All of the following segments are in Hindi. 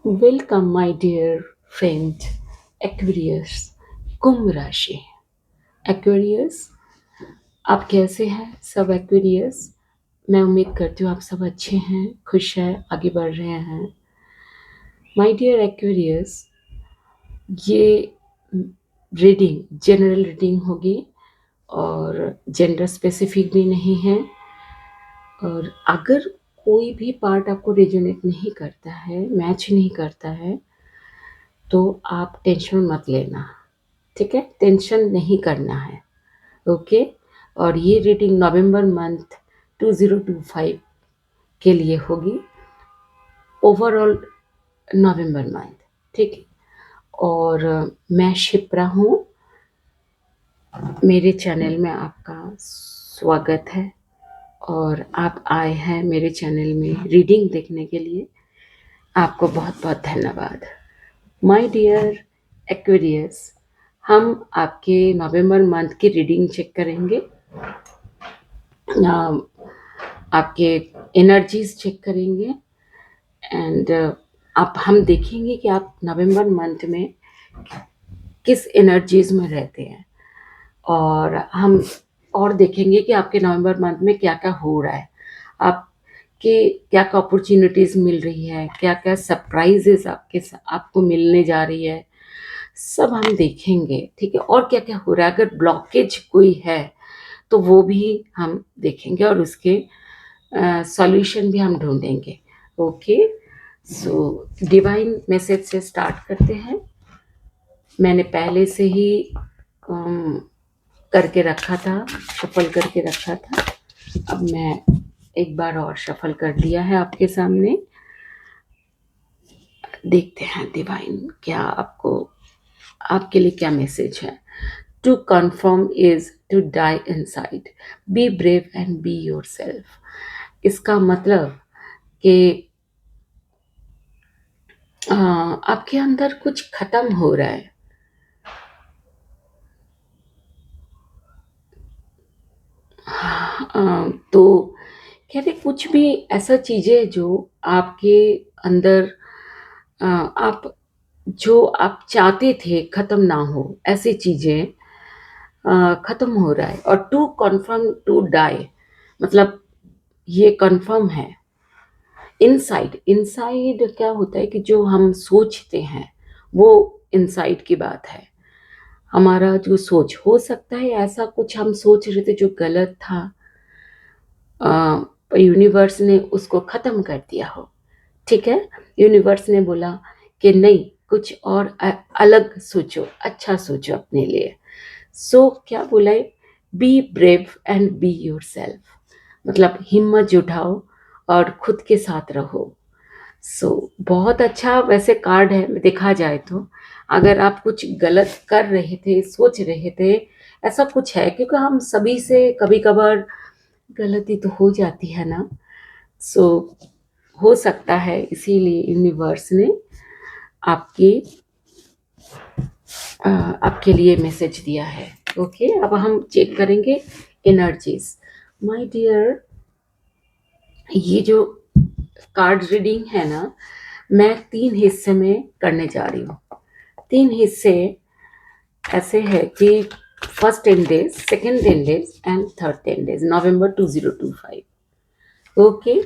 Welcome, my dear friend, Aquarius, कुंभ राशि। Aquarius, आप कैसे हैं सब Aquarius? मैं उम्मीद करती हूँ आप सब अच्छे हैं, खुश हैं, आगे बढ़ रहे हैं। My dear Aquarius, ये रीडिंग जनरल रीडिंग होगी और जेंडर स्पेसिफिक भी नहीं है। और अगर कोई भी पार्ट आपको रेजोनेट नहीं करता है, मैच नहीं करता है, तो आप टेंशन मत लेना। ठीक है, टेंशन नहीं करना है। ओके। और ये रीडिंग नवंबर मंथ 2025 के लिए होगी, ओवरऑल नवंबर मंथ। ठीक है। और मैं शिप्रा हूँ, मेरे चैनल में आपका स्वागत है। और आप आए हैं मेरे चैनल में रीडिंग देखने के लिए, आपको बहुत बहुत धन्यवाद। माय डियर एक्वेरियस, हम आपके नवंबर मंथ की रीडिंग चेक करेंगे, आपके एनर्जीज चेक करेंगे एंड आप हम देखेंगे कि आप नवंबर मंथ में किस एनर्जीज में रहते हैं। और हम और देखेंगे कि आपके नवंबर मंथ में क्या क्या हो रहा है, आपके क्या क्या अपॉर्चुनिटीज मिल रही है, क्या क्या सरप्राइजेस आपको मिलने जा रही है, सब हम देखेंगे। ठीक है। और क्या क्या हो रहा है, अगर ब्लॉकेज कोई है तो वो भी हम देखेंगे और उसके सॉल्यूशन भी हम ढूंढेंगे। ओके। सो डिवाइन मैसेज से स्टार्ट करते हैं। मैंने पहले से ही करके रखा था, शफल करके रखा था। अब मैं एक बार और शफल कर दिया है आपके सामने। देखते हैं डिवाइन क्या आपको, आपके लिए क्या मैसेज है। To confirm is to die inside, be brave and be yourself. इसका मतलब कि आपके अंदर कुछ खत्म हो रहा है। तो कहते कुछ भी ऐसा चीजें जो आपके अंदर आप जो आप चाहते थे खत्म ना हो, ऐसी चीजें खत्म हो रहा है। और टू कन्फर्म टू डाई मतलब ये कन्फर्म है। इनसाइड, इनसाइड क्या होता है कि जो हम सोचते हैं वो इनसाइड की बात है। हमारा जो सोच हो सकता है ऐसा कुछ हम सोच रहे थे जो गलत था, यूनिवर्स ने उसको खत्म कर दिया हो। ठीक है। यूनिवर्स ने बोला कि नहीं, कुछ और अलग सोचो, अच्छा सोचो अपने लिए। सो क्या बोला है, B brave and be your self, मतलब हिम्मत जुटाओ और खुद के साथ रहो। बहुत अच्छा वैसे कार्ड है देखा जाए तो। अगर आप कुछ गलत कर रहे थे, सोच रहे थे, ऐसा कुछ है, क्योंकि हम सभी से कभी कभार गलती तो हो जाती है ना। सो हो सकता है इसीलिए यूनिवर्स ने आपकी आपके लिए मैसेज दिया है। ओके। अब हम चेक करेंगे एनर्जीज। माय डियर, ये जो कार्ड रीडिंग है ना, मैं 3 हिस्से में करने जा रही हूँ। 3 हिस्से ऐसे है कि first 10 days, second 10 days and third 10 days, November 2025। Okay.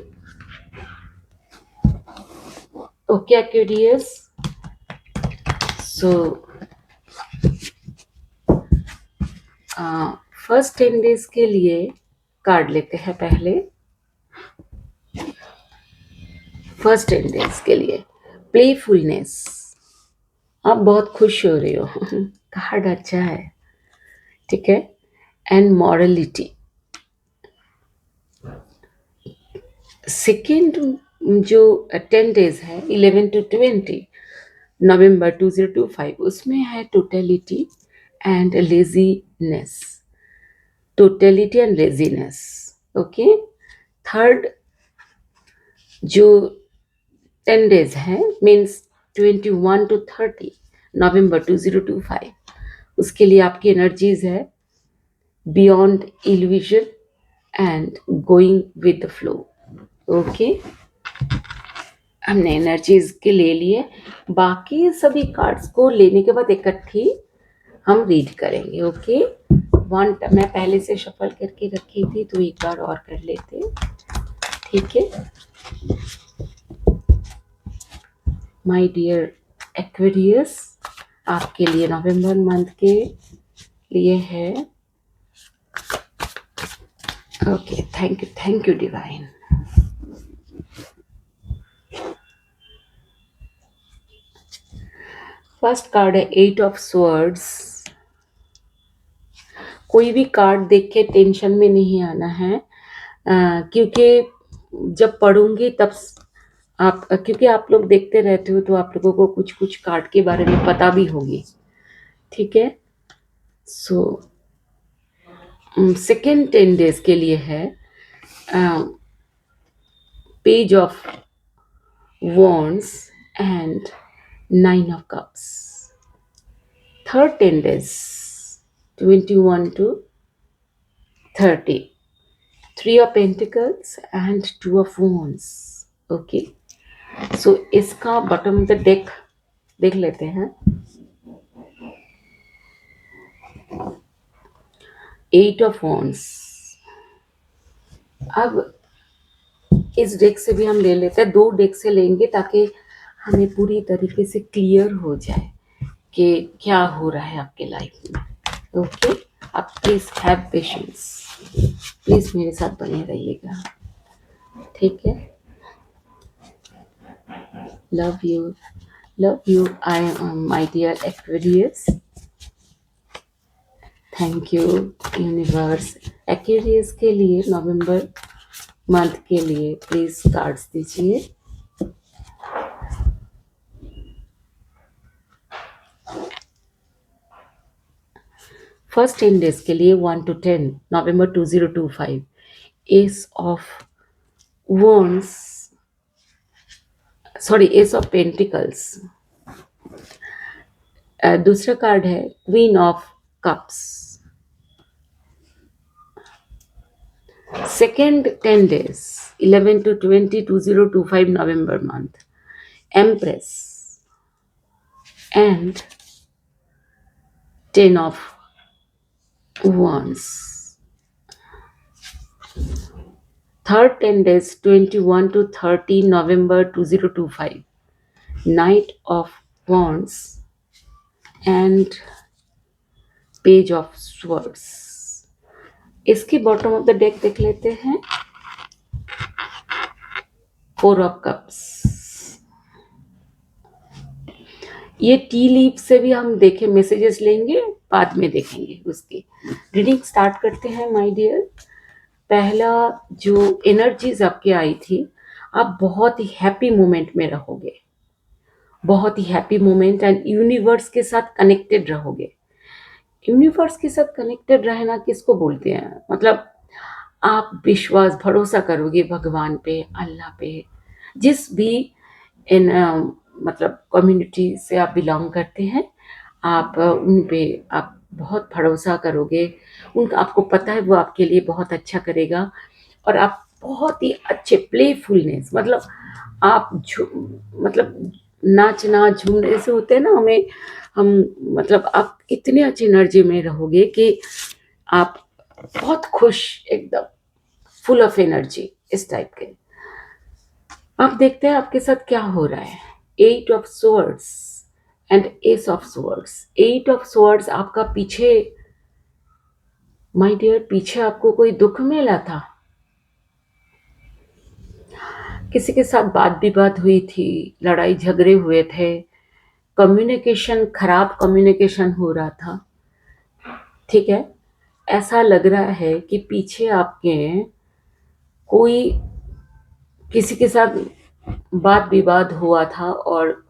Okay Aquarius. So first 10 days के लिए कार्ड लेते हैं पहले। फर्स्ट 10 डेज के लिए प्लेफुलनेस, आप बहुत खुश हो रहे हो कार्ड अच्छा है। ठीक है। And morality. सेकेंड जो 10 डेज है 11 to 20 नवंबर 2025, उसमें है totality and laziness. Totality and laziness. Okay. Third जो 10 डेज है मीन्स 21 to 30 नवंबर 2025, उसके लिए आपकी एनर्जीज है beyond illusion and going with the flow. Okay. हमने एनर्जीज के ले लिए, बाकी सभी कार्ड्स को लेने के बाद इकट्ठी हम रीड करेंगे। ओके, वन मैं पहले से शफल करके रखी थी तो एक बार और कर लेते, ठीक है। माय डियर एक्वेरियस, आपके लिए नवंबर मंथ के लिए है। Okay, thank you divine. First card है एट ऑफ स्वर्ड्स। कोई भी कार्ड देख के टेंशन में नहीं आना है, क्योंकि जब पढ़ूंगी तब आप, क्योंकि आप लोग देखते रहते हो तो आप लोगों को कुछ कुछ कार्ड के बारे में पता भी होगी, ठीक है। सो सेकेंड 10 डेज के लिए है page of wands and 9 of cups. Third 10 days 21 to 30, 3 of pentacles and 2 of wands. Okay, so इसका बॉटम ऑफ द डेक देख लेते हैं। 8 of wands। अब इस डेक से भी हम ले लेते हैं, 2 डेक से लेंगे ताकि हमें पूरी तरीके से क्लियर हो जाए कि क्या हो रहा है आपके लाइफ में। ओके, आप प्लीज हैव पेशेंस, प्लीज मेरे साथ बने रहिएगा, ठीक है। Love you I am my dear Aquarius. Thank you universe. Aquarius के लिए नवंबर मंथ के लिए प्लीज कार्ड्स दीजिए। फर्स्ट 10 डेज के लिए 1 to 10 November 2025, ace of wands, sorry ace of pentacles. दूसरा कार्ड है queen of cups. Second 10 days 11 to 20 2025 November month, empress and 10 of wands। Third 10 days 21 to 30 November 2025, Knight of Wands and Page of Swords। इसकी बॉटम ऑफ द डेक देख लेते हैं। 4 of Cups। ये टी लीफ से भी हम देखें, मैसेजेस लेंगे, बाद में देखेंगे उसकी रीडिंग। स्टार्ट करते हैं माय डियर। पहला जो एनर्जीज आपके आई थी, आप बहुत ही हैप्पी मोमेंट में रहोगे, बहुत ही हैप्पी मोमेंट एंड यूनिवर्स के साथ कनेक्टेड रहोगे। यूनिवर्स के साथ कनेक्टेड रहना किसको बोलते हैं, मतलब आप विश्वास भरोसा करोगे भगवान पे, अल्लाह पे, जिस भी इन मतलब कम्युनिटी से आप बिलोंग करते हैं, आप उन पे आप बहुत भरोसा करोगे। उनका आपको पता है वो आपके लिए बहुत अच्छा करेगा, और आप बहुत ही अच्छे प्लेफुलनेस, मतलब आप मतलब नाचना झूमने जैसे होते हैं ना, हम मतलब आप इतने अच्छी एनर्जी में रहोगे कि आप बहुत खुश, एकदम फुल ऑफ एनर्जी, इस टाइप के। आप देखते हैं आपके साथ क्या हो रहा है। 8 of swords and S of swords। 8 of swords आपका पीछे, माय डियर, पीछे आपको कोई दुख मिला था, किसी के साथ बात विवाद हुई थी, लड़ाई झगड़े हुए थे, कम्युनिकेशन, खराब कम्युनिकेशन हो रहा था, ठीक है। ऐसा लग रहा है कि पीछे आपके कोई किसी के साथ बात विवाद हुआ था, और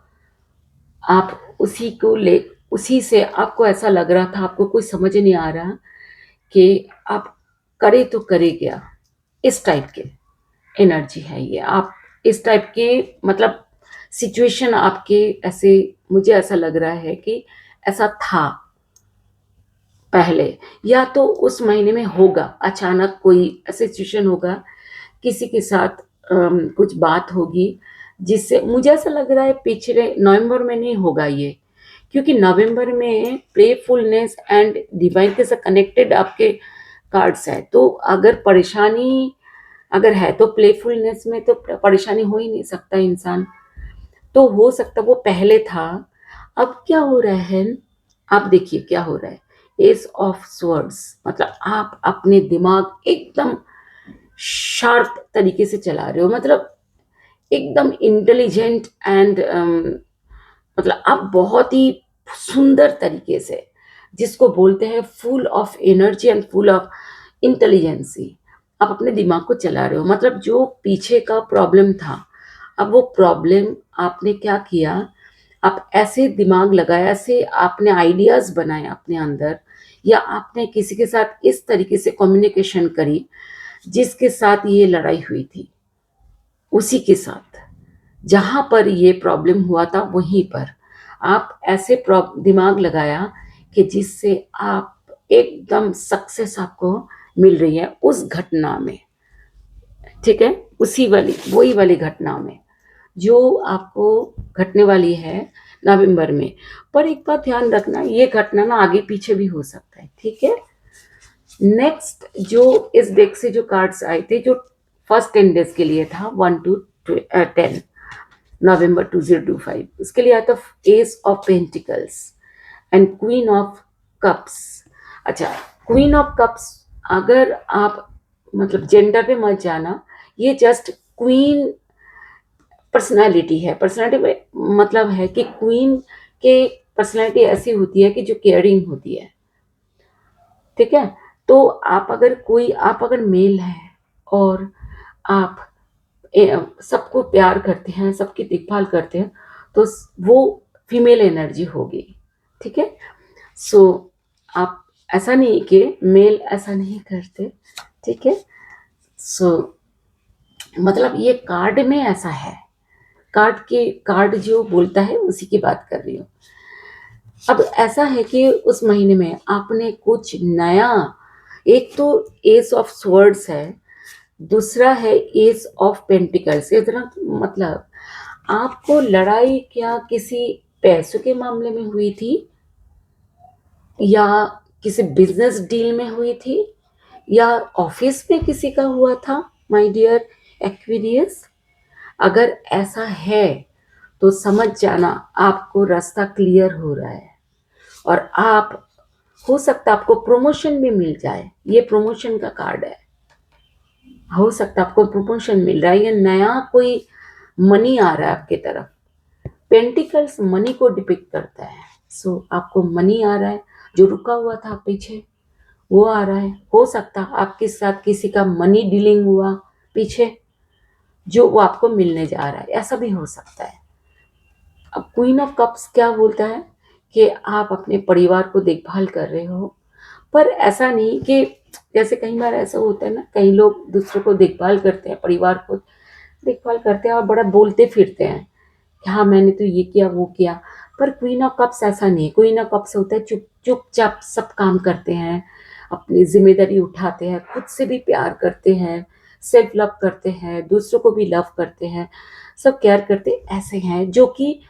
आप उसी से आपको ऐसा लग रहा था, आपको कुछ समझ नहीं आ रहा कि आप करे तो करे क्या, इस टाइप के एनर्जी है ये। आप इस टाइप के मतलब सिचुएशन आपके ऐसे, मुझे ऐसा लग रहा है कि ऐसा था पहले, या तो उस महीने में होगा, अचानक कोई ऐसा सिचुएशन होगा, किसी के साथ कुछ बात होगी जिससे मुझे ऐसा लग रहा है पिछले नवंबर में नहीं होगा ये, क्योंकि नवंबर में प्लेफुलनेस एंड डिवाइन के साथ कनेक्टेड आपके कार्ड्स है। तो अगर परेशानी अगर है तो प्लेफुलनेस में तो परेशानी हो ही नहीं सकता इंसान, तो हो सकता वो पहले था। अब क्या हो रहा है, आप देखिए क्या हो रहा है। एस ऑफ स्वर्ड्स मतलब आप अपने दिमाग एकदम शार्प तरीके से चला रहे हो, मतलब एकदम इंटेलिजेंट एंड मतलब आप बहुत ही सुंदर तरीके से, जिसको बोलते हैं full of energy and full of intelligence, आप अपने दिमाग को चला रहे हो। मतलब जो पीछे का प्रॉब्लम था, अब वो प्रॉब्लम आपने क्या किया, आप ऐसे दिमाग लगाया, ऐसे आपने आइडियाज बनाए अपने अंदर, या आपने किसी के साथ इस तरीके से कम्युनिकेशन करी जिसके साथ ये लड़ाई हुई थी, उसी के साथ जहां पर ये प्रॉब्लम हुआ था वहीं पर आप ऐसे दिमाग लगाया कि जिससे आप एकदम सक्सेस आपको मिल रही है उस घटना में, ठीक है, उसी वाली वही वाली घटना में जो आपको घटने वाली है नवंबर में। पर एक बात ध्यान रखना, ये घटना ना आगे पीछे भी हो सकता है, ठीक है। नेक्स्ट जो इस डेक से जो कार्ड्स आए थे, जो फर्स्ट 10 डेज के लिए था, 1 to 10 नवंबर 2025, उसके लिए आया था S of pentacles and queen of cups. अच्छा, क्वीन ऑफ कप्स, अगर आप मतलब जेंडर पे मत जाना, ये जस्ट क्वीन पर्सनालिटी है। पर्सनालिटी में मतलब है कि क्वीन के पर्सनालिटी ऐसी होती है कि जो केयरिंग होती है, ठीक है। तो आप अगर मेल है और आप सबको प्यार करते हैं, सबकी देखभाल करते हैं, तो वो फीमेल एनर्जी होगी, ठीक है। सो आप ऐसा नहीं कि मेल ऐसा नहीं करते, ठीक है। सो मतलब ये कार्ड में ऐसा है, कार्ड जो बोलता है उसी की बात कर रही हूँ। अब ऐसा है कि उस महीने में आपने कुछ नया, एक तो एस ऑफ स्वर्ड्स है, दूसरा है एस ऑफ पेंटिकल्स। इतना मतलब आपको लड़ाई क्या किसी पैसों के मामले में हुई थी, या किसी बिजनेस डील में हुई थी, या ऑफिस में किसी का हुआ था, माय डियर एक्वेरियस। अगर ऐसा है तो समझ जाना आपको रास्ता क्लियर हो रहा है, और आप हो सकता है आपको प्रमोशन भी मिल जाए। ये प्रमोशन का कार्ड है, हो सकता है आपको प्रमोशन मिल रहा है, या नया कोई मनी आ रहा है आपकी तरफ। पेंटिकल्स मनी को डिपिक्ट करता है। सो आपको मनी आ रहा है, जो रुका हुआ था पीछे वो आ रहा है। हो सकता है आपके साथ किसी का मनी डीलिंग हुआ पीछे, जो वो आपको मिलने जा रहा है, ऐसा भी हो सकता है। अब क्वीन ऑफ कप्स क्या बोलता है कि आप अपने परिवार को देखभाल कर रहे हो, पर ऐसा नहीं कि जैसे कई बार ऐसा होता है ना, कई लोग दूसरों को देखभाल करते हैं, परिवार को देखभाल करते हैं और बड़ा बोलते फिरते हैं कि हाँ मैंने तो ये किया वो किया। पर क्वीन ऑफ कप्स ऐसा नहीं है। क्वीन ऑफ कप्स होता है चुपचाप सब काम करते हैं, अपनी जिम्मेदारी उठाते हैं, खुद से भी प्यार करते हैं, सेल्फ लव करते हैं, दूसरों को भी लव करते हैं, सब केयर करते ऐसे हैं, जो कि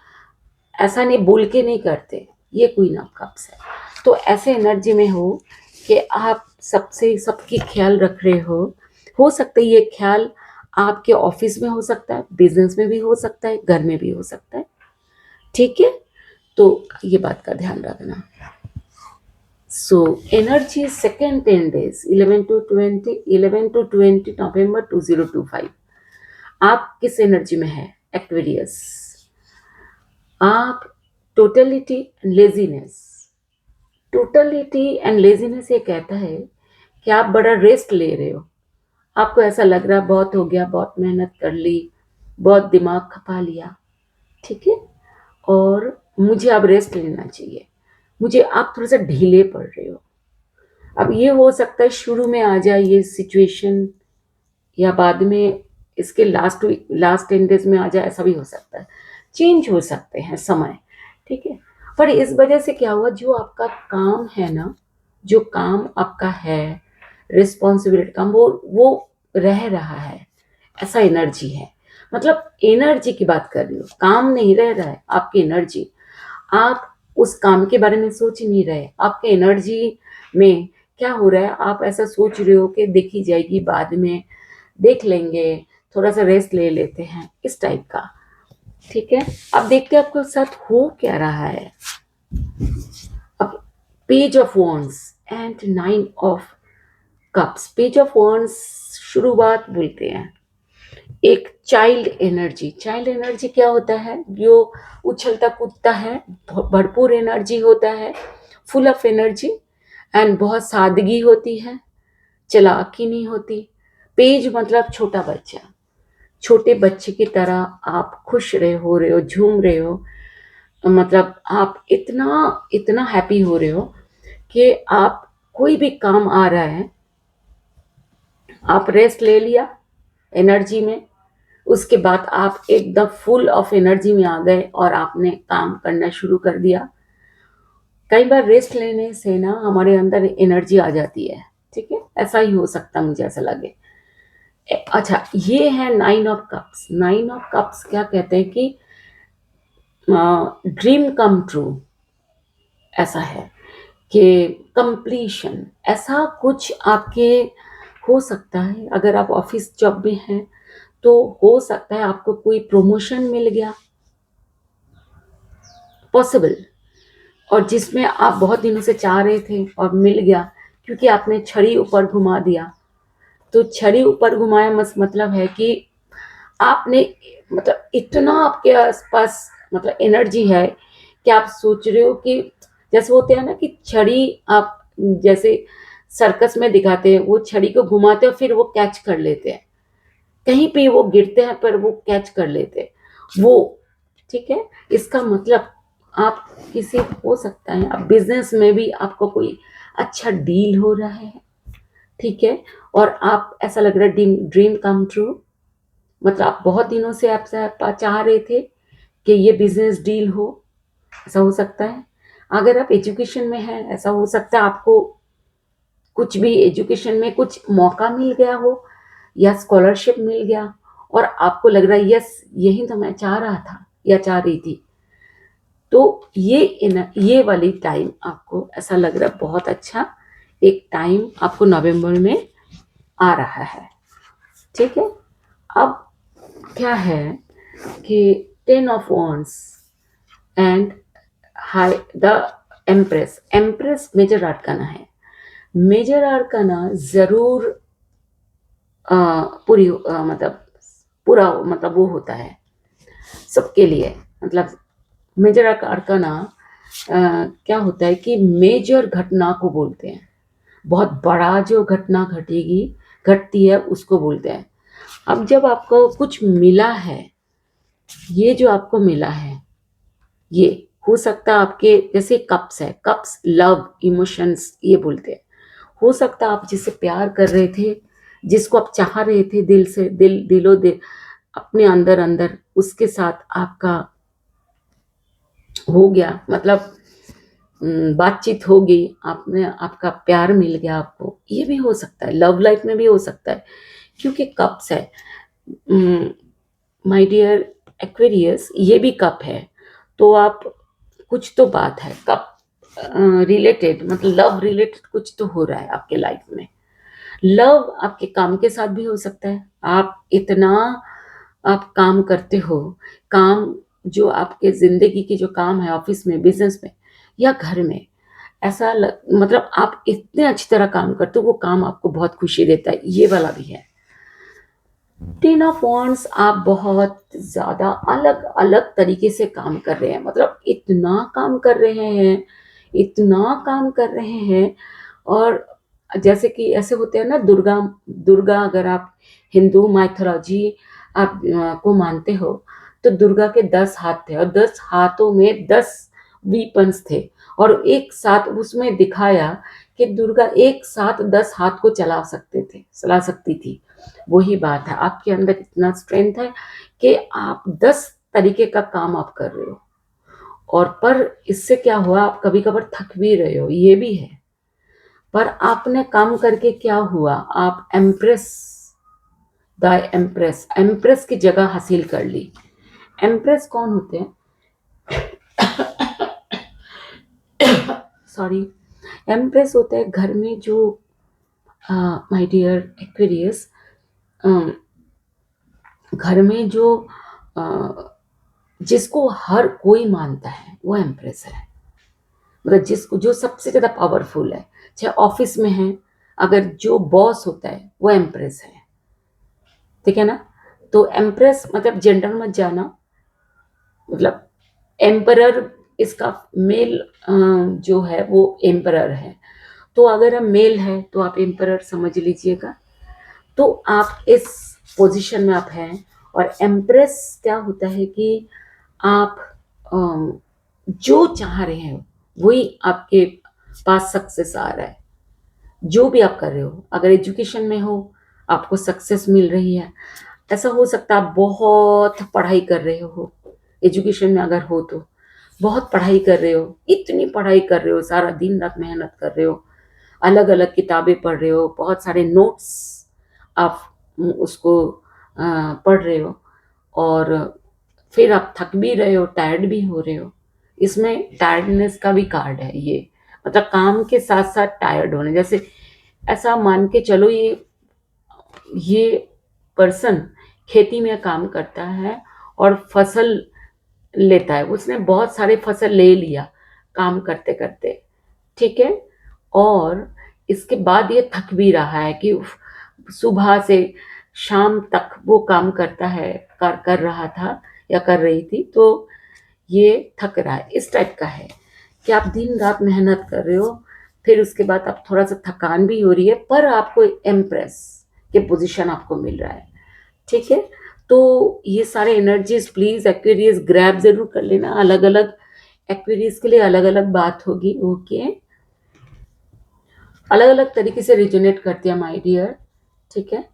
ऐसा नहीं बोल के नहीं करते। ये क्वीन ऑफ कप्स है। तो ऐसे एनर्जी में हो कि आप सबसे सबकी ख्याल रख रहे हो सकता है ये ख्याल आपके ऑफिस में हो सकता है, बिजनेस में भी हो सकता है, घर में भी हो सकता है, ठीक है। तो ये बात का ध्यान रखना। So energy second 10 days 11 to 20 नवंबर 2025, आप किस एनर्जी में है एक्वेरियस। आप totality and laziness, totality and laziness ये कहता है कि आप बड़ा रेस्ट ले रहे हो। आपको ऐसा लग रहा है बहुत हो गया, बहुत मेहनत कर ली, बहुत दिमाग खपा लिया, ठीक है, और मुझे अब रेस्ट लेना चाहिए, मुझे आप थोड़ा सा ढीले पड़ रहे हो। अब ये हो सकता है शुरू में आ जाए ये सिचुएशन, या बाद में इसके लास्ट 10 डेज में आ जाए, ऐसा भी हो सकता है। चेंज हो सकते हैं समय, ठीक है। पर इस वजह से क्या हुआ, जो आपका काम है ना, जो काम आपका है रिस्पॉन्सिबिलिटी काम, वो रह रहा है, ऐसा एनर्जी है। मतलब एनर्जी की बात कर रही हूँ, काम नहीं रह रहा है, आपकी एनर्जी। आप उस काम के बारे में सोच ही नहीं रहे, आपके एनर्जी में क्या हो रहा है, आप ऐसा सोच रहे हो कि देखी जाएगी, बाद में देख लेंगे, थोड़ा सा रेस्ट ले लेते हैं, इस टाइप का। ठीक है, अब देखते हैं आपके साथ हो क्या रहा है। अब page of wands and nine of cups. Page of wands शुरुआत बोलते हैं, एक चाइल्ड एनर्जी। चाइल्ड एनर्जी क्या होता है, जो उछलता कूदता है, भरपूर एनर्जी होता है, फुल ऑफ एनर्जी, एंड बहुत सादगी होती है, चालाकी नहीं होती। पेज मतलब छोटा बच्चा, छोटे बच्चे की तरह आप खुश हो रहे हो, झूम रहे हो, मतलब आप इतना इतना हैप्पी हो रहे हो कि आप कोई भी काम आ रहा है, आप रेस्ट ले लिया एनर्जी में, उसके बाद आप एकदम फुल ऑफ एनर्जी में आ गए और आपने काम करना शुरू कर दिया। कई बार रेस्ट लेने से ना हमारे अंदर एनर्जी आ जाती है। ठीक है, ऐसा ही हो सकता है, मुझे ऐसा लगे। अच्छा, ये है nine of cups. Nine of cups क्या कहते हैं कि ड्रीम कम ट्रू, ऐसा है कि कंप्लीशन, ऐसा कुछ आपके हो सकता है। अगर आप ऑफिस जॉब में हैं तो हो सकता है आपको कोई प्रमोशन मिल गया, पॉसिबल, और जिसमें आप बहुत दिनों से चाह रहे थे और मिल गया, क्योंकि आपने छड़ी ऊपर घुमा दिया। तो छड़ी ऊपर घुमाया मतलब है कि आपने, मतलब इतना आपके आसपास मतलब एनर्जी है कि आप सोच रहे हो कि जैसे होते हैं ना कि छड़ी आप जैसे सर्कस में दिखाते हैं, वो छड़ी को घुमाते हैं और फिर वो कैच कर लेते हैं, कहीं पे वो गिरते हैं पर वो कैच कर लेते हैं वो। ठीक है, इसका मतलब आप किसी, हो सकता है आप बिजनेस में भी आपको कोई अच्छा डील हो रहा है। ठीक है, और आप ऐसा लग रहा है ड्रीम ड्रीम कम ट्रू, मतलब आप बहुत दिनों से आप चाह रहे थे कि ये बिजनेस डील हो, ऐसा हो सकता है। अगर आप एजुकेशन में हैं, ऐसा हो सकता है आपको कुछ भी एजुकेशन में कुछ मौका मिल गया हो या स्कॉलरशिप मिल गया और आपको लग रहा है यस, यही तो मैं चाह रहा था या चाह रही थी। तो ये वाली टाइम आपको ऐसा लग रहा है बहुत अच्छा एक टाइम आपको नवंबर में आ रहा है। ठीक है, अब क्या है कि ten of wands and high the empress. Empress major arcana है। मेजर आर्काना जरूर मतलब पूरा मतलब वो होता है सबके लिए। मतलब मेजर आर्काना क्या होता है कि मेजर घटना को बोलते हैं, बहुत बड़ा जो घटना घटती है उसको बोलते हैं। अब जब आपको कुछ मिला है, ये जो आपको मिला है, ये हो सकता है आपके जैसे कप्स है, कप्स लव इमोशंस ये बोलते हैं। हो सकता है आप जिससे प्यार कर रहे थे, जिसको आप चाह रहे थे दिल से, दिलो दिल अपने अंदर अंदर, उसके साथ आपका हो गया, मतलब बातचीत हो गई, आपने आपका प्यार मिल गया आपको, ये भी हो सकता है, लव लाइफ में भी हो सकता है, क्योंकि कप्स है। माय डियर एक्वेरियस, ये भी कप है, तो आप कुछ तो बात है कप रिलेटेड, मतलब लव रिलेटेड कुछ तो हो रहा है आपके लाइफ में। लव आपके काम के साथ भी हो सकता है, आप इतना आप काम करते हो, काम जो आपके जिंदगी की जो काम है ऑफिस में, बिजनेस में या घर में, मतलब आप इतने अच्छी तरह काम करते हो, वो काम आपको बहुत खुशी देता है, ये वाला भी है। टेन ऑफ वॉन्ड्स, आप बहुत ज्यादा अलग अलग तरीके से काम कर रहे हैं, मतलब इतना काम कर रहे हैं, इतना काम कर रहे हैं। और जैसे कि ऐसे होते हैं ना, दुर्गा, दुर्गा अगर आप हिंदू माइथोलॉजी आप को मानते हो, तो दुर्गा के 10 हाथ थे और 10 हाथों में 10 वीपन्स थे, और एक साथ उसमें दिखाया कि दुर्गा एक साथ 10 हाथ को चला सकती थी। वही बात है, आपके अंदर इतना स्ट्रेंथ है कि आप 10 तरीके का काम आप कर रहे हो। और पर इससे क्या हुआ, आप कभी कभार थक भी रहे हो, ये भी है, पर आपने काम करके क्या हुआ, आप एम्प्रेस द एम्प्रेस, एम्प्रेस की जगह हासिल कर ली। एम्प्रेस कौन होते हैं? सॉरी। एम्प्रेस होता है घर में जो, माय डियर एक्वेरियस, घर में जो जिसको हर कोई मानता है वो एम्प्रेस है। मतलब जिसको, जो सबसे ज़्यादा पावरफुल है, चाहे ऑफिस में है, अगर जो बॉस होता है वो एम्प्रेस है। ठीक है ना? तो एम्प्रेस मतलब जेंडर मत जाना, मतलब एम्परर इसका मेल जो है वो एम्परर है। तो अगर हम मेल है तो आप एम्परर समझ लीजिएगा। तो आप इस पोजीशन में आप हैं। और एम्प्रेस क्या होता है कि आप जो चाह रहे हैं वही आपके पास सक्सेस आ रहा है। जो भी आप कर रहे हो, अगर एजुकेशन में हो आपको सक्सेस मिल रही है। ऐसा हो सकता है आप बहुत पढ़ाई कर रहे हो, एजुकेशन में अगर हो तो बहुत पढ़ाई कर रहे हो, इतनी पढ़ाई कर रहे हो, सारा दिन रात मेहनत कर रहे हो, अलग अलग किताबें पढ़ रहे हो, बहुत सारे नोट्स आप उसको पढ़ रहे हो, और फिर आप थक भी रहे हो, टायर्ड भी हो रहे हो। इसमें टायर्डनेस का भी कार्ड है ये, मतलब काम के साथ साथ टायर्ड होने जैसे। ऐसा मान के चलो, ये पर्सन खेती में काम करता है और फसल लेता है, उसने बहुत सारे फसल ले लिया काम करते करते। ठीक है? और इसके बाद ये थक भी रहा है कि सुबह से शाम तक वो काम करता है, कर रहा था या कर रही थी, तो ये थक रहा है। इस टाइप का है कि आप दिन रात मेहनत कर रहे हो, फिर उसके बाद आप थोड़ा सा थकान भी हो रही है, पर आपको एम्प्रेस के पोजीशन आपको मिल रहा है। ठीक है? तो ये सारे एनर्जीज प्लीज एक्वेरियस ग्रैब जरूर कर लेना। अलग अलग एक्वेरियस के लिए अलग अलग बात होगी। ओके? अलग अलग तरीके से रिजोनेट करती है माय डियर। ठीक है?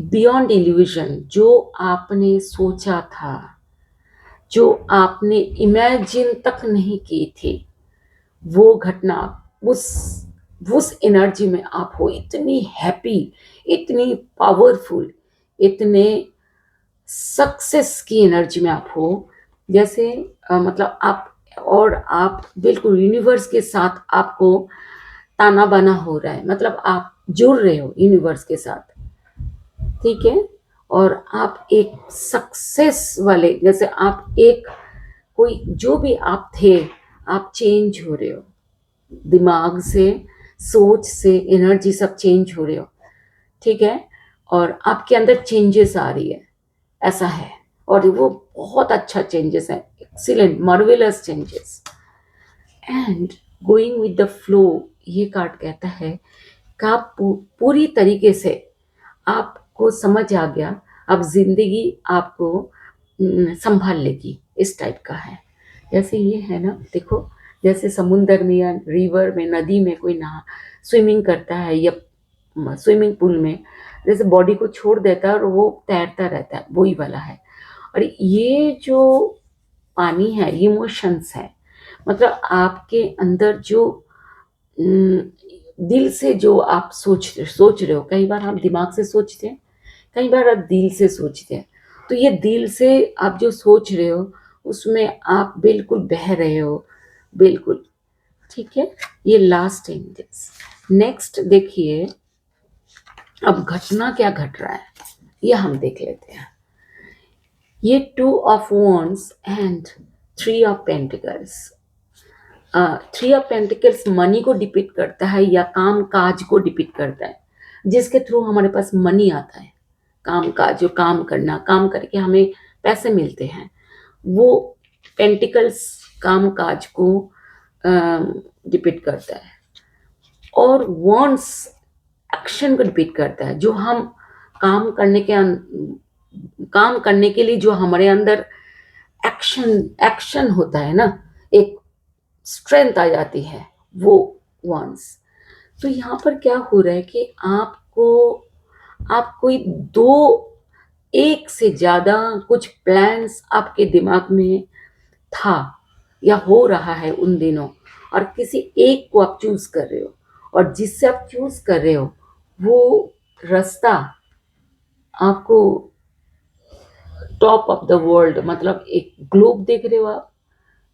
बियॉन्ड इल्यूजन, जो आपने सोचा था, जो आपने इमेजिन तक नहीं की थी, वो घटना, उस उस एनर्जी में आप हो, इतनी हैप्पी, इतनी पावरफुल, इतने सक्सेस की एनर्जी में आप हो। जैसे मतलब आप, और आप बिल्कुल यूनिवर्स के साथ आपको ताना बाना हो रहा है, मतलब आप जुड़ रहे हो यूनिवर्स के साथ। ठीक है? और आप एक सक्सेस वाले, जैसे आप एक, कोई जो भी आप थे, आप चेंज हो रहे हो, दिमाग से, सोच से, एनर्जी सब चेंज हो रहे हो। ठीक है? और आपके अंदर चेंजेस आ रही है, ऐसा है। और वो बहुत अच्छा चेंजेस है, excellent marvellous changes. And going with the flow, ये कार्ड कहता है कि आप पूरी तरीके से आपको समझ आ गया, अब जिंदगी आपको संभाल लेगी, इस टाइप का है। जैसे ये है ना, देखो, जैसे समुंदर में या रिवर में, नदी में कोई नहा स्विमिंग करता है, या स्विमिंग पूल में जैसे बॉडी को छोड़ देता है और वो तैरता रहता है, वही वाला है। और ये जो पानी है, ये इमोशंस है, मतलब आपके अंदर जो दिल से जो आप सोच रहे हो। कई बार हम दिमाग से सोचते हैं, कई बार आप दिल से सोचते हैं। तो ये दिल से आप जो सोच रहे हो, उसमें आप बिल्कुल बह रहे हो, बिल्कुल। ठीक है? ये लास्ट एंजेस। नेक्स्ट देखिए, अब घटना क्या घट रहा है ये हम देख लेते हैं। ये 2 of wands and 3 of pentacles. 3 of pentacles money को डिपिक्ट करता है या काम काज को डिपिक्ट करता है, जिसके थ्रू हमारे पास मनी आता है। काम काज, जो काम करना, काम करके हमें पैसे मिलते हैं, वो पेंटिकल्स काम काज को डिपिक्ट करता है। और वॉन्ट्स एक्शन को डिपिक्ट करता है, जो हम काम करने के काम करने के लिए जो हमारे अंदर एक्शन एक्शन होता है ना, एक स्ट्रेंथ आ जाती है, वो वॉन्ट्स। तो यहाँ पर क्या हो रहा है कि आपको, आप कोई दो, एक से ज्यादा कुछ प्लान्स आपके दिमाग में था या हो रहा है उन दिनों, और किसी एक को आप चूज कर रहे हो, और जिससे आप चूज कर रहे हो वो रास्ता आपको टॉप ऑफ द वर्ल्ड, मतलब एक ग्लोब देख रहे हो आप,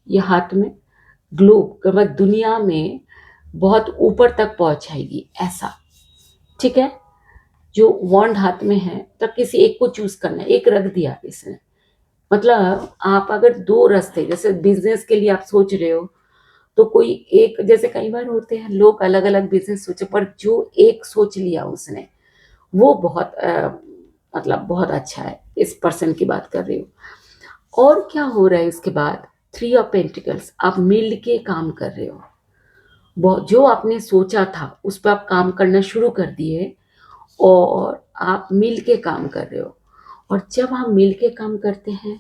ये हाथ में ग्लोब का मतलब दुनिया में बहुत ऊपर तक पहुंचाएगी ऐसा। ठीक है, जो वॉन्ड हाथ में है, तब किसी एक को चूज करना है, एक रख दिया इसने। मतलब आप अगर दो रास्ते, जैसे बिजनेस के लिए आप सोच रहे हो, तो कोई एक, जैसे कई बार होते हैं लोग अलग अलग बिजनेस सोचे, पर जो एक सोच लिया उसने, वो बहुत मतलब बहुत अच्छा है। इस पर्सन की बात कर रही हूँ। और क्या हो रहा है इसके बाद, 3 ऑफ पेंटिकल्स, आप मिल के काम कर रहे हो। जो आपने सोचा था उस पर आप काम करना शुरू कर दिए, और आप मिल के काम कर रहे हो। और जब हम मिल के काम करते हैं,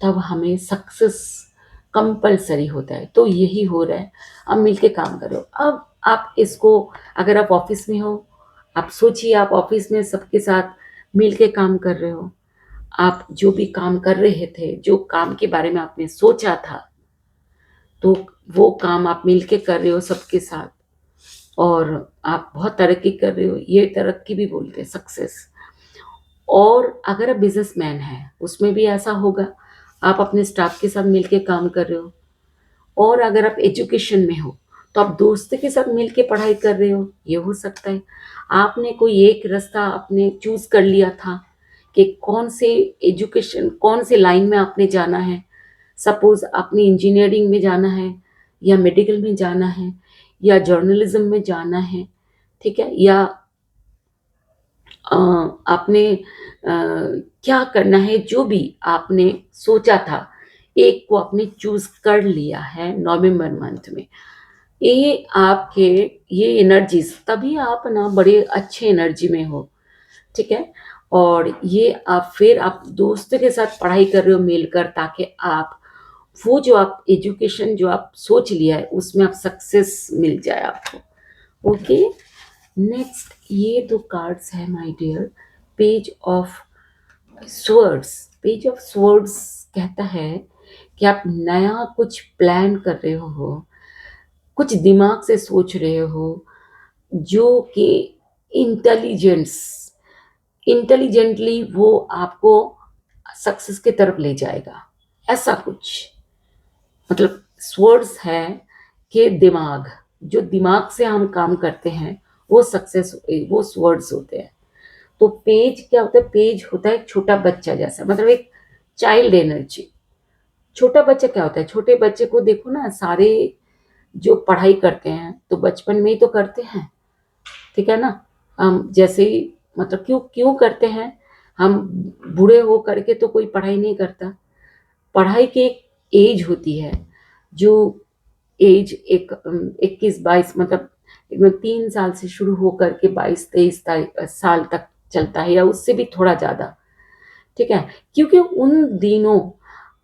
तब हमें सक्सेस कंपलसरी होता है। तो यही हो रहा है, आप मिल के काम करो। अब आप इसको, अगर आप ऑफिस में हो, आप सोचिए आप ऑफिस में सबके साथ मिल के काम कर रहे हो। आप जो भी काम कर रहे थे, जो काम के बारे में आपने सोचा था, तो वो काम आप मिल के कर रहे हो सबके साथ, और आप बहुत तरक्की कर रहे हो। ये तरक्की भी बोलते हैं, सक्सेस। और अगर आप बिजनेसमैन हैं, उसमें भी ऐसा होगा, आप अपने स्टाफ के साथ मिलके काम कर रहे हो। और अगर आप एजुकेशन में हो, तो आप दोस्त के साथ मिलके पढ़ाई कर रहे हो, ये हो सकता है। आपने कोई एक रास्ता आपने चूज कर लिया था कि कौन से एजुकेशन, कौन से लाइन में आपने जाना है। सपोज आपने इंजीनियरिंग में जाना है, या मेडिकल में जाना है, या जर्नलिज्म में जाना है। ठीक है, या आपने क्या करना है, जो भी आपने सोचा था, एक को आपने चूज कर लिया है नवंबर मंथ में। ये आपके, ये एनर्जीज, तभी आप ना बड़े अच्छे एनर्जी में हो। ठीक है, और ये आप फिर आप दोस्त के साथ पढ़ाई कर रहे हो मिलकर, ताकि आप वो जो आप एजुकेशन जो आप सोच लिया है, उसमें आप सक्सेस मिल जाए आपको। ओके, नेक्स्ट ये दो कार्ड्स है my dear. Page of swords. Page of swords कहता है कि आप नया कुछ प्लान कर रहे हो, कुछ दिमाग से सोच रहे हो, जो कि इंटेलिजेंस, इंटेलिजेंटली वो आपको सक्सेस की तरफ ले जाएगा, ऐसा कुछ। मतलब स्वर्ड्स है कि दिमाग, जो दिमाग से हम काम करते हैं, वो सक्सेस, वो स्वर्ड्स होते हैं। तो पेज क्या होता है, पेज होता है एक छोटा बच्चा जैसा, मतलब एक चाइल्ड एनर्जी। छोटा बच्चा क्या होता है, छोटे बच्चे को देखो ना, सारे जो पढ़ाई करते हैं तो बचपन में ही तो करते हैं। ठीक है ना, हम जैसे ही, मतलब क्यों क्यों करते हैं, हम बूढ़े हो करके तो कोई पढ़ाई नहीं करता। पढ़ाई की एक एज होती है, जो एज एक 21-22, मतलब एकदम 3 साल से शुरू होकर के 22-23 साल तक चलता है, या उससे भी थोड़ा ज्यादा। ठीक है, क्योंकि उन दिनों,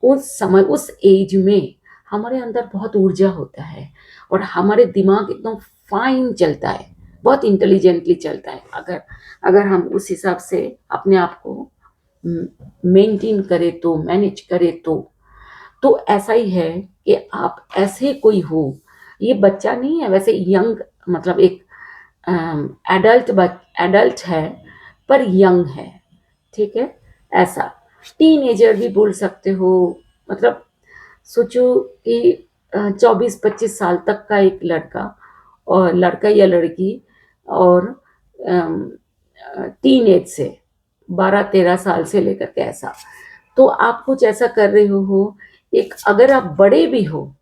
उस समय, उस एज में हमारे अंदर बहुत ऊर्जा होता है, और हमारे दिमाग एकदम फाइन चलता है, बहुत इंटेलिजेंटली चलता है। अगर अगर हम उस हिसाब से अपने आप को मेंटेन करें, तो मैनेज करें, तो ऐसा ही है कि आप ऐसे कोई हो। ये बच्चा नहीं है वैसे, यंग, मतलब एक एडल्ट, एडल्ट है पर यंग है। ठीक है, ऐसा टीनेजर भी बोल सकते हो। मतलब सोचो कि 24-25 साल तक का एक लड़का, और लड़का या लड़की, और टीन एज से 12-13 साल से लेकर के ऐसा। तो आप कुछ ऐसा कर रहे हो। एक अगर आप बड़े भी हो,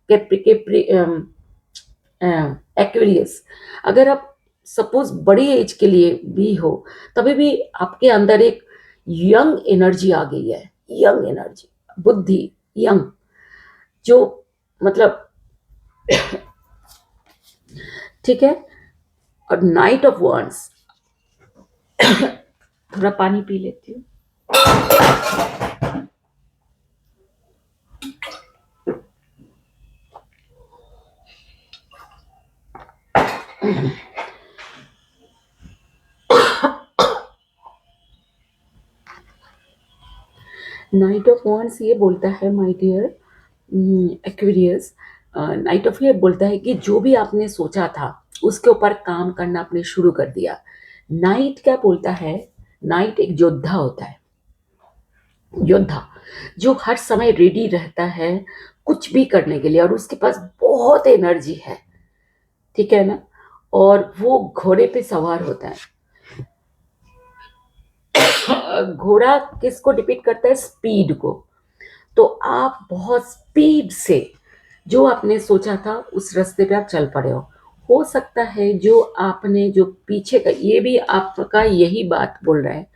एक्वेरियस, अगर आप सपोज बड़ी एज के लिए भी हो, तभी भी आपके अंदर एक यंग एनर्जी आ गई है, यंग एनर्जी, बुद्धि, यंग, जो मतलब ठीक है। और नाइट ऑफ वॉन्ड्स, थोड़ा पानी पी लेती हूँ। नाइट ऑफ वॉन्ड्स ये बोलता है my dear Aquarius, knight of ये बोलता है कि जो भी आपने सोचा था, उसके ऊपर काम करना आपने शुरू कर दिया। नाइट क्या बोलता है, नाइट एक योद्धा होता है, योद्धा जो हर समय रेडी रहता है कुछ भी करने के लिए, और उसके पास बहुत एनर्जी है, ठीक है ना। और वो घोड़े पे सवार होता है। घोड़ा किसको डिपिक्ट करता है? स्पीड को। तो आप बहुत स्पीड से जो आपने सोचा था उस रास्ते पे आप चल पड़े हो सकता है जो आपने जो पीछे का, ये भी आपका यही बात बोल रहा है,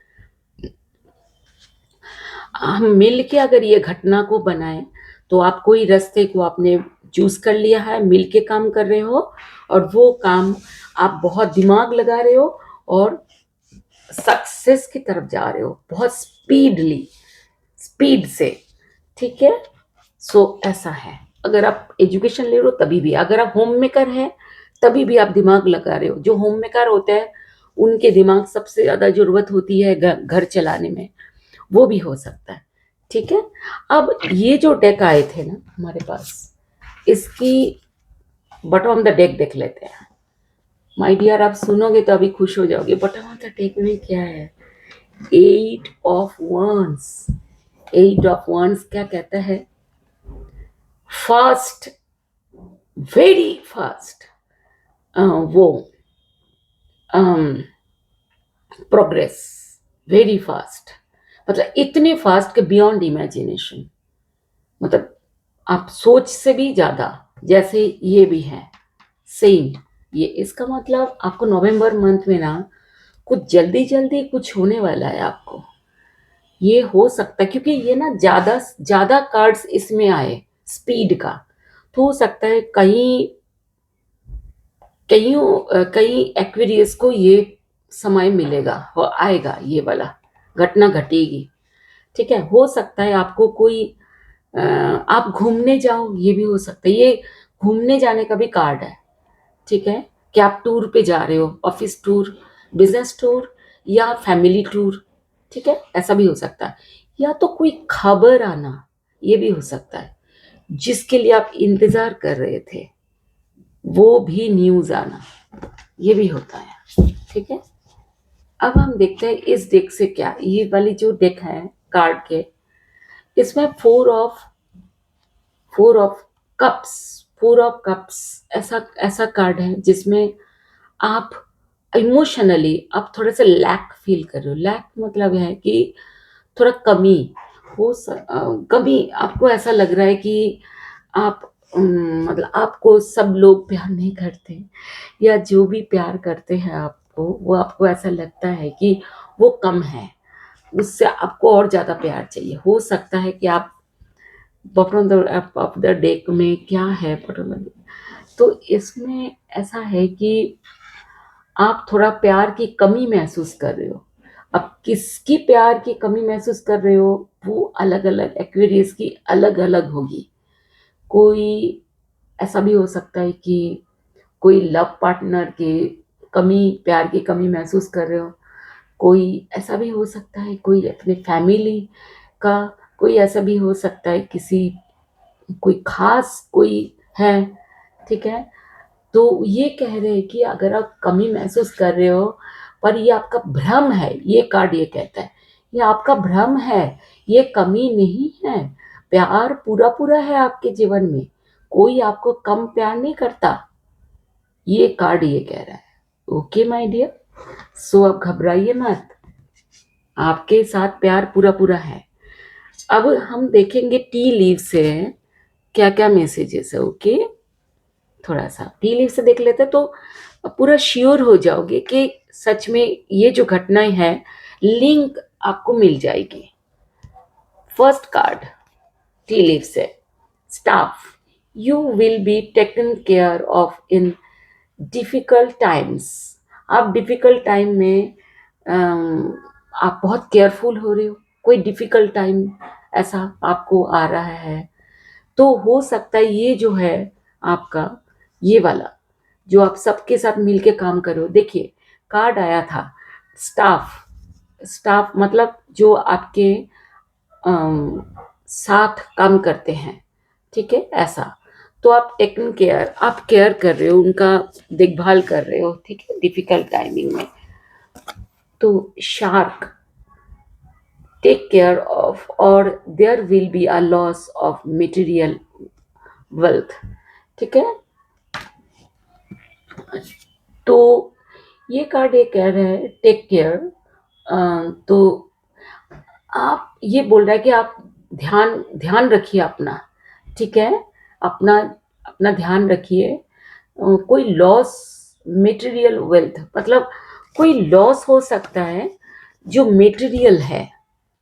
हम मिल के अगर ये घटना को बनाए तो आप कोई रास्ते को आपने चूज कर लिया है, मिल के काम कर रहे हो, और वो काम आप बहुत दिमाग लगा रहे हो और सक्सेस की तरफ जा रहे हो बहुत स्पीड से, ठीक है। सो ऐसा है, अगर आप एजुकेशन ले रहे हो तभी भी, अगर आप होम मेकर हैं तभी भी आप दिमाग लगा रहे हो। जो होम मेकर होते हैं उनके दिमाग सबसे ज्यादा जरूरत होती है घर चलाने में, वो भी हो सकता है, ठीक है। अब ये जो डेक आए थे ना हमारे पास, इसकी बॉटम ऑफ द डेक देख लेते हैं। माय डियर, आप सुनोगे तो अभी खुश हो जाओगे। बॉटम ऑफ द डेक में क्या है? 8 ऑफ वंस। 8 ऑफ वंस क्या कहता है? फास्ट, वेरी फास्ट, वो प्रोग्रेस, वेरी फास्ट, मतलब इतने फास्ट के बियॉन्ड इमेजिनेशन, मतलब आप सोच से भी ज्यादा, जैसे ये भी है सेम। ये इसका मतलब आपको नवंबर मंथ में ना कुछ जल्दी जल्दी कुछ होने वाला है आपको, ये हो सकता है क्योंकि ये ना ज्यादा ज्यादा कार्ड्स इसमें आए स्पीड का, तो हो सकता है कहीं कहीं एक्वेरियस को ये समय मिलेगा और आएगा, ये वाला घटना घटेगी, ठीक है। हो सकता है आपको कोई आप घूमने जाओ, ये भी हो सकता है, ये घूमने जाने का भी कार्ड है, ठीक है। कि आप टूर पे जा रहे हो, ऑफिस टूर, बिजनेस टूर या फैमिली टूर, ठीक है, ऐसा भी हो सकता है। या तो कोई खबर आना, ये भी हो सकता है, जिसके लिए आप इंतजार कर रहे थे वो भी न्यूज आना, ये भी होता है, ठीक है। अब हम देखते हैं इस डेक से क्या, ये वाली जो डेक है कार्ड के, इसमें four of cups, 4 of cups ऐसा ऐसा कार्ड है जिसमें आप इमोशनली आप थोड़े से लैक फील कर रहे हो। लैक मतलब है कि थोड़ा कमी कमी, आपको ऐसा लग रहा है कि आप मतलब आपको सब लोग प्यार नहीं करते, या जो भी प्यार करते हैं आपको, वो आपको ऐसा लगता है कि वो कम है, उससे आपको और ज़्यादा प्यार चाहिए। हो सकता है कि आप बॉटम ऑफ द डेक में क्या है, बॉटम तो इसमें ऐसा है कि आप थोड़ा प्यार की कमी महसूस कर रहे हो। अब किसकी प्यार की कमी महसूस कर रहे हो, वो अलग अलग एक्वेरियस की अलग अलग होगी। कोई ऐसा भी हो सकता है कि कोई लव पार्टनर की कमी, प्यार की कमी महसूस कर रहे हो। कोई ऐसा भी हो सकता है कोई अपने फैमिली का, कोई ऐसा भी हो सकता है किसी कोई खास कोई है, ठीक है। तो ये कह रहे हैं कि अगर आप कमी महसूस कर रहे हो, पर ये आपका भ्रम है, ये कार्ड ये कहता है ये आपका भ्रम है, ये कमी नहीं है। प्यार पूरा पूरा है आपके जीवन में, कोई आपको कम प्यार नहीं करता, ये कार्ड ये कह रहा है। ओके माय डियर, सो अब घबराइए मत, आपके साथ प्यार पूरा पूरा है। अब हम देखेंगे टी लीव से क्या क्या मैसेजेस है। ओके, थोड़ा सा टी लीव से देख लेते तो पूरा श्योर हो जाओगे कि सच में ये जो घटनाएं हैं, लिंक आपको मिल जाएगी। फर्स्ट कार्ड टी लीव से, staff, you will be taken care of in difficult times. आप डिफिकल्ट टाइम में आप बहुत केयरफुल हो रहे हो, कोई डिफिकल्ट टाइम ऐसा आपको आ रहा है, तो हो सकता है ये जो है आपका, ये वाला जो आप सबके साथ मिलके काम करो। देखिए कार्ड आया था स्टाफ, स्टाफ मतलब जो आपके अम, साथ काम करते हैं, ठीक है, ऐसा। तो आप टेकन केयर, आप केयर कर रहे हो, उनका देखभाल कर रहे हो, ठीक है, डिफिकल्ट टाइमिंग में। तो शार्क, टेक केयर ऑफ, और there will be a loss of material wealth. ठीक है, तो ये कार्ड ये कह रहा है टेक केयर। तो आप ये बोल रहा है कि आप ध्यान ध्यान रखिए अपना। ठीक है, अपना अपना ध्यान रखिए। कोई लॉस, मटेरियल वेल्थ मतलब कोई लॉस हो सकता है जो मटेरियल है,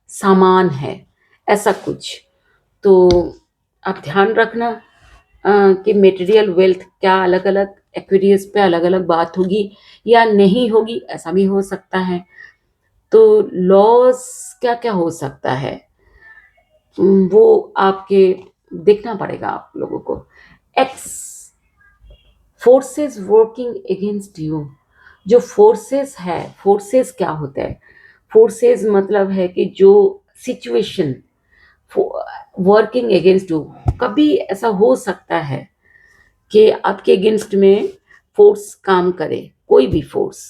सामान है, ऐसा कुछ। तो आप ध्यान रखना कि मटेरियल वेल्थ क्या अलग अलग एक्वेरियस पे अलग अलग बात होगी या नहीं होगी, ऐसा भी हो सकता है। तो लॉस क्या क्या हो सकता है, वो आपके देखना पड़ेगा आप लोगों को। X forces working against you. जो फोर्सेस है, फोर्सेस क्या होता है? फोर्सेस मतलब है कि जो सिचुएशन वर्किंग अगेंस्ट यू, कभी ऐसा हो सकता है कि आपके अगेंस्ट में फोर्स काम करे, कोई भी फोर्स।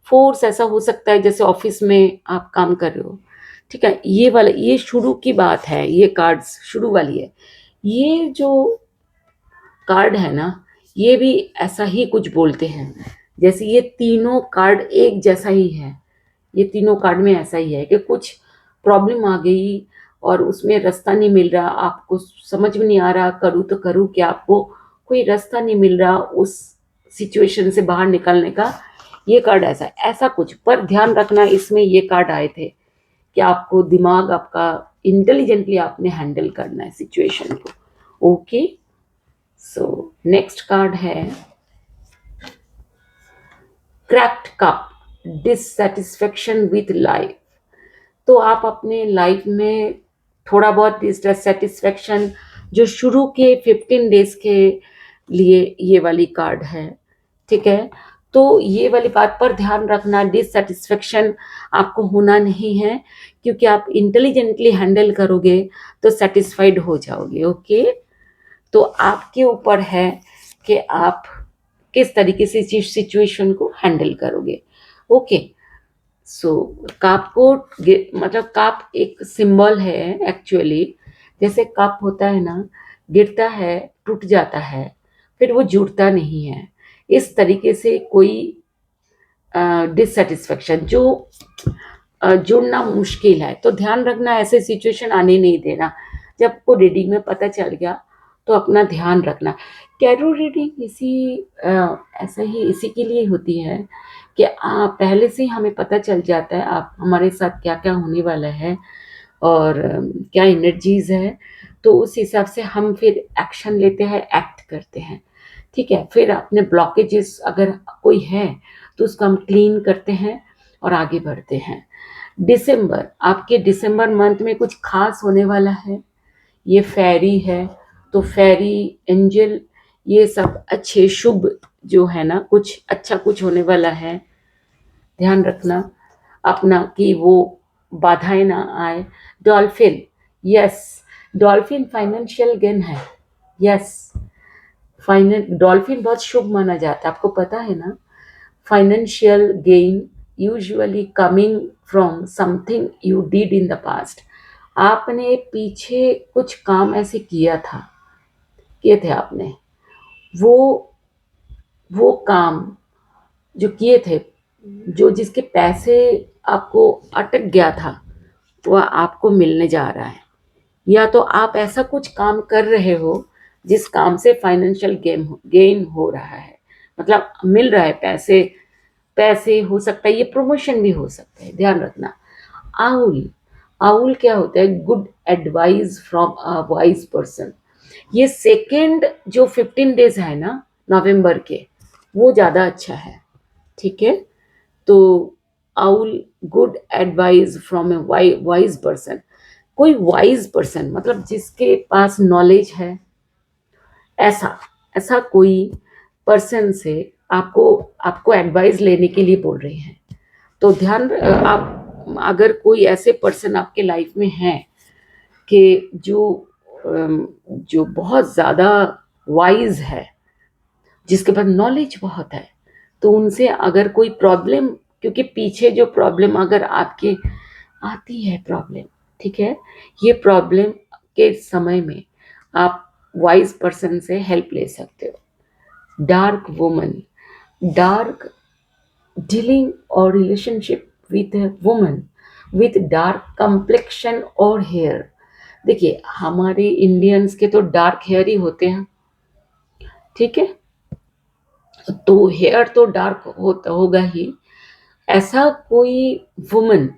फोर्स ऐसा हो सकता है जैसे ऑफिस में आप काम कर रहे हो। ठीक है, ये वाला ये शुरू की बात है, ये कार्ड्स शुरू वाली है। ये जो कार्ड है ना, ये भी ऐसा ही कुछ बोलते हैं। जैसे ये तीनों कार्ड एक जैसा ही है, ये तीनों कार्ड में ऐसा ही है कि कुछ प्रॉब्लम आ गई और उसमें रास्ता नहीं मिल रहा, आपको समझ में नहीं आ रहा करूँ तो करूँ क्या, आपको कोई रास्ता नहीं मिल रहा उस सिचुएशन से बाहर निकलने का। ये कार्ड ऐसा कुछ, पर ध्यान रखना इसमें ये कार्ड आए थे कि आपको दिमाग आपका इंटेलिजेंटली आपने हैंडल करना है सिचुएशन को। ओके, सो नेक्स्ट कार्ड है cracked cup, dissatisfaction with life. तो आप अपने लाइफ में थोड़ा बहुत डिससेटिस्फेक्शन, जो शुरू के 15 डेज के लिए ये वाली कार्ड है। ठीक है, तो ये वाली बात पर ध्यान रखना, डिससेटिस्फेक्शन आपको होना नहीं है, क्योंकि आप इंटेलिजेंटली हैंडल करोगे तो सेटिस्फाइड हो जाओगे। ओके, तो आपके ऊपर है कि आप किस तरीके से सिचुएशन को हैंडल करोगे। ओके, सो कप को मतलब कप एक सिंबल है एक्चुअली। जैसे कप होता है ना, गिरता है, टूट जाता है, फिर वो जुड़ता नहीं है। इस तरीके से कोई डिससेटिस्फेक्शन जो जुड़ना मुश्किल है, तो ध्यान रखना ऐसे सिचुएशन आने नहीं देना। जब को रीडिंग में पता चल गया तो अपना ध्यान रखना। टैरो रीडिंग ऐसा ही इसी के लिए होती है कि आप पहले से ही हमें पता चल जाता है आप हमारे साथ क्या क्या होने वाला है और क्या एनर्जीज है, तो उस हिसाब से हम फिर एक्शन लेते हैं, एक्ट करते हैं। ठीक है, फिर अपने ब्लॉकेजेस अगर कोई है तो उसको हम क्लीन करते हैं और आगे बढ़ते हैं। दिसंबर, आपके दिसंबर मंथ में कुछ खास होने वाला है। ये फेरी है, तो फेरी, एंजल, ये सब अच्छे शुभ जो है ना, कुछ अच्छा कुछ होने वाला है। ध्यान रखना अपना कि वो बाधाएं ना आए। Dolphin, yes, dolphin financial gain है। यस, फाइनेंस डॉल्फिन बहुत शुभ माना जाता है, आपको पता है ना। Financial gain usually coming from something you did in the past. आपने पीछे कुछ काम ऐसे किए थे आपने, वो वो काम जो किए थे, जो जिसके पैसे आपको अटक गया था, वह आपको मिलने जा रहा है। या तो आप ऐसा कुछ काम कर रहे हो जिस काम से फाइनेंशियल गेन हो रहा है, मतलब मिल रहा है पैसे। पैसे हो सकता है, ये प्रमोशन भी हो सकता है, ध्यान रखना। आउल, आउल क्या होता है? Good advice from a wise person. ये सेकेंड जो 15 डेज है ना नवंबर के, वो ज़्यादा अच्छा है। ठीक है, तो owl, good advice from A wise person. कोई वाइज पर्सन मतलब जिसके पास नॉलेज है, ऐसा ऐसा कोई पर्सन से आपको आपको एडवाइस लेने के लिए बोल रहे हैं। तो ध्यान आप अगर कोई ऐसे पर्सन आपके लाइफ में हैं कि जो बहुत ज़्यादा वाइज है, जिसके पास नॉलेज बहुत है, तो उनसे अगर कोई प्रॉब्लम, क्योंकि पीछे जो प्रॉब्लम अगर आपके आती है प्रॉब्लम, ठीक है? ये प्रॉब्लम के समय में आप वाइज़ पर्सन से हेल्प ले सकते हो। डार्क वुमन, डार्क डीलिंग और relationship with a woman with dark complexion और हेयर। देखिए, हमारे इंडियंस के तो डार्क हेयर ही होते हैं, ठीक है? तो हेयर तो डार्क होता होगा ही। ऐसा कोई वुमन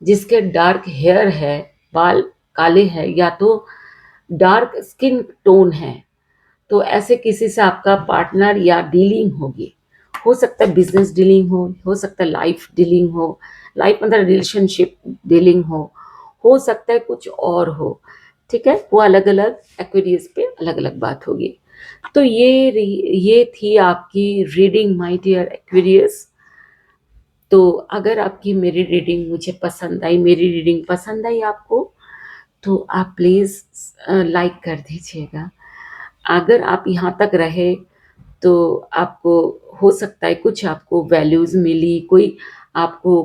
जिसके डार्क हेयर है, बाल काले हैं या तो डार्क स्किन टोन है, तो ऐसे किसी से आपका पार्टनर या डीलिंग होगी। हो सकता है बिजनेस डीलिंग हो सकता है लाइफ डीलिंग हो, लाइफ मतलब रिलेशनशिप डीलिंग हो सकता है कुछ और हो, ठीक है? वो अलग अलग एक्वेरियस पे अलग अलग बात होगी। तो ये थी आपकी रीडिंग माय डियर एक्वेरियस। तो अगर आपकी मेरी रीडिंग मुझे पसंद आई, मेरी रीडिंग पसंद आई आपको, तो आप प्लीज़ लाइक कर दीजिएगा। अगर आप यहाँ तक रहे तो आपको हो सकता है कुछ आपको वैल्यूज़ मिली, कोई आपको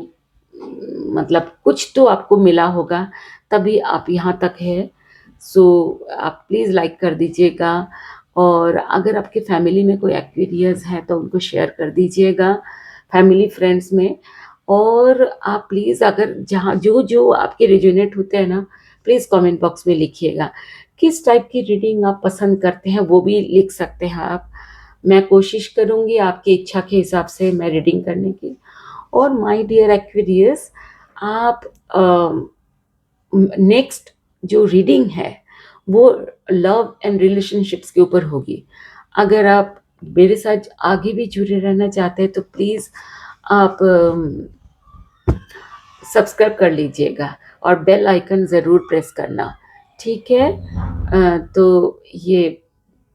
मतलब कुछ तो आपको मिला होगा, तभी आप यहाँ तक है। सो आप प्लीज़ लाइक कर दीजिएगा, और अगर आपके फैमिली में कोई एक्वेरियस है तो उनको शेयर कर दीजिएगा, फैमिली फ्रेंड्स में। और आप प्लीज़ अगर जहाँ जो आपके रेजोनेट होते हैं ना, प्लीज़ कमेंट बॉक्स में लिखिएगा। किस टाइप की रीडिंग आप पसंद करते हैं वो भी लिख सकते हैं आप। मैं कोशिश करूँगी आपकी इच्छा के हिसाब से मैं रीडिंग करने की। और माय डियर एक्वेरियस, आप नेक्स्ट जो रीडिंग है वो लव एंड रिलेशनशिप्स के ऊपर होगी। अगर आप मेरे साथ आगे भी जुड़े रहना चाहते हैं तो प्लीज़ आप सब्सक्राइब कर लीजिएगा और बेल आइकन ज़रूर प्रेस करना, ठीक है? तो ये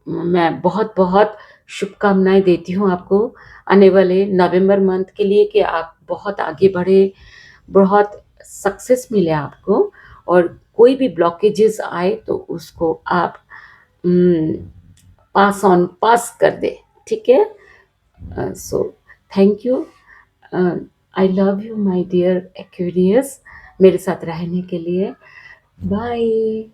मैं बहुत बहुत शुभकामनाएं देती हूँ आपको आने वाले नवंबर मंथ के लिए, कि आप बहुत आगे बढ़े, बहुत सक्सेस मिले आपको, और कोई भी ब्लॉकेजेस आए तो उसको आप पास कर दे, ठीक है? So thank you. I love you my dear Aquarius, मेरे साथ रहने के लिए। बाय।